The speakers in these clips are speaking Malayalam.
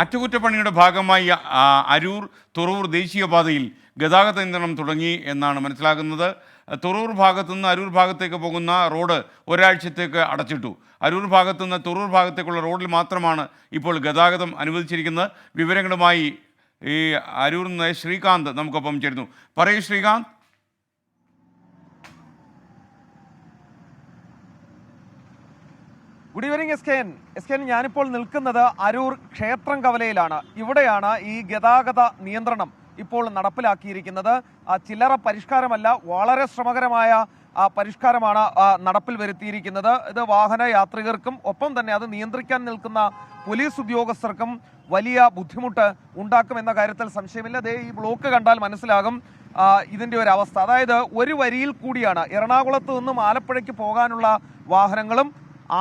അറ്റകുറ്റപ്പണിയുടെ ഭാഗമായി അരൂർ തുറവൂർ ദേശീയപാതയിൽ ഗതാഗത നിയന്ത്രണം തുടങ്ങി എന്നാണ് മനസ്സിലാക്കുന്നത്. തുറവൂർ ഭാഗത്തുനിന്ന് അരൂർ ഭാഗത്തേക്ക് പോകുന്ന റോഡ് ഒരാഴ്ചത്തേക്ക് അടച്ചിട്ടു. അരൂർ ഭാഗത്തുനിന്ന് തുറവൂർ ഭാഗത്തേക്കുള്ള റോഡിൽ മാത്രമാണ് ഇപ്പോൾ ഗതാഗതം അനുവദിച്ചിരിക്കുന്നത്. വിവരങ്ങളുമായി ഈ അരൂരിൽ നിന്ന് ശ്രീകാന്ത് നമുക്കൊപ്പം ചേരുന്നു. പറയൂ Sreekanth. Good evening S K ഞാനിപ്പോൾ നിൽക്കുന്നത് അരൂർ ക്ഷേത്രം കവലയിലാണ്. ഇവിടെയാണ് ഈ ഗതാഗത നിയന്ത്രണം ഇപ്പോൾ നടപ്പിലാക്കിയിരിക്കുന്നത്. ചില്ലറ പരിഷ്കാരമല്ല, വളരെ ശ്രമകരമായ പരിഷ്കാരമാണ് നടപ്പിൽ വരുത്തിയിരിക്കുന്നത്. ഇത് വാഹന യാത്രികർക്കും ഒപ്പം തന്നെ അത് നിയന്ത്രിക്കാൻ നിൽക്കുന്ന പോലീസ് ഉദ്യോഗസ്ഥർക്കും വലിയ ബുദ്ധിമുട്ട് ഉണ്ടാക്കുമെന്ന കാര്യത്തിൽ സംശയമില്ല. ദേ ഈ ബ്ലോക്ക് കണ്ടാൽ മനസ്സിലാകും ഇതിൻ്റെ ഒരു അവസ്ഥ. അതായത് ഒരു വരിയിൽ കൂടിയാണ് എറണാകുളത്ത് നിന്നും ആലപ്പുഴയ്ക്ക് പോകാനുള്ള വാഹനങ്ങളും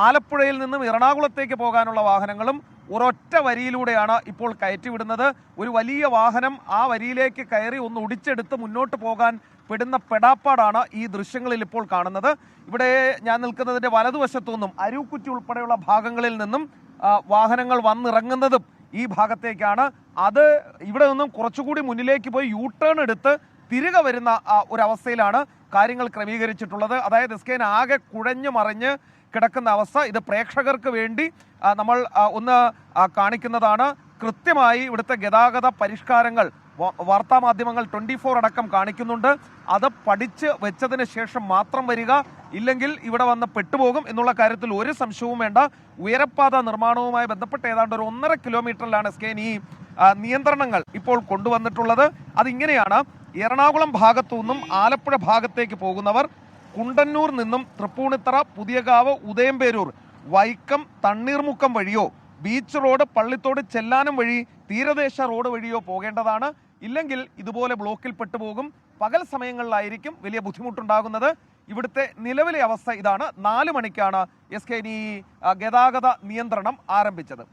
ആലപ്പുഴയിൽ നിന്നും എറണാകുളത്തേക്ക് പോകാനുള്ള വാഹനങ്ങളും ഒരൊറ്റ വരിയിലൂടെയാണ് ഇപ്പോൾ കയറ്റിവിടുന്നത്. ഒരു വലിയ വാഹനം ആ വരിയിലേക്ക് കയറി ഒന്ന് ഒടിച്ചെടുത്ത് മുന്നോട്ട് പോകാൻ പെടുന്ന പെടാപ്പാടാണ് ഈ ദൃശ്യങ്ങളിൽ ഇപ്പോൾ കാണുന്നത്. ഇവിടെ ഞാൻ നിൽക്കുന്നതിൻ്റെ വലതുവശത്തു നിന്നും അരൂക്കുറ്റി ഉൾപ്പെടെയുള്ള ഭാഗങ്ങളിൽ നിന്നും വാഹനങ്ങൾ വന്നിറങ്ങുന്നതും ഈ ഭാഗത്തേക്കാണ്. അത് ഇവിടെ നിന്നും കുറച്ചുകൂടി മുന്നിലേക്ക് പോയി യൂ ടേൺ എടുത്ത് തിരികെ വരുന്ന ഒരവസ്ഥയിലാണ് കാര്യങ്ങൾ ക്രമീകരിച്ചിട്ടുള്ളത്. അതായത് എസ്കേൻ ആകെ കുഴഞ്ഞു മറിഞ്ഞ് കിടക്കുന്ന അവസ്ഥ. ഇത് പ്രേക്ഷകർക്ക് വേണ്ടി നമ്മൾ ഒന്ന് കാണിക്കുന്നതാണ്. കൃത്യമായി ഇവിടുത്തെ ഗതാഗത പരിഷ്കാരങ്ങൾ വാർത്താമാധ്യമങ്ങൾ 24 അടക്കം കാണിക്കുന്നുണ്ട്. അത് പഠിച്ച് വെച്ചതിന് ശേഷം മാത്രം വരിക, ഇല്ലെങ്കിൽ ഇവിടെ വന്ന് പെട്ടുപോകും എന്നുള്ള കാര്യത്തിൽ ഒരു സംശയവും വേണ്ട. ഉയരപ്പാത നിർമ്മാണവുമായി ബന്ധപ്പെട്ട് ഏതാണ്ട് ഒരു 1.5 കിലോമീറ്ററിലാണ് എസ്കേൻ ഈ നിയന്ത്രണങ്ങൾ ഇപ്പോൾ കൊണ്ടുവന്നിട്ടുള്ളത്. അതിങ്ങനെയാണ്: എറണാകുളം ഭാഗത്തു നിന്നും ആലപ്പുഴ ഭാഗത്തേക്ക് പോകുന്നവർ കുണ്ടന്നൂർ നിന്നും തൃപ്പൂണിത്തറ, പുതിയകാവ്, ഉദയംപേരൂർ, വൈക്കം, തണ്ണീർമുക്കം വഴിയോ ബീച്ച് റോഡ്, പള്ളിത്തോട്, ചെല്ലാനം വഴി തീരദേശ റോഡ് വഴിയോ പോകേണ്ടതാണ്. ഇല്ലെങ്കിൽ ഇതുപോലെ ബ്ലോക്കിൽ പെട്ടുപോകും. പകൽ സമയങ്ങളിലായിരിക്കും വലിയ ബുദ്ധിമുട്ടുണ്ടാകുന്നത്. ഇവിടുത്തെ നിലവിലെ അവസ്ഥ ഇതാണ്. 4 മണിക്കാണ് എസ് കെ ഈ ഗതാഗത നിയന്ത്രണം ആരംഭിച്ചത്.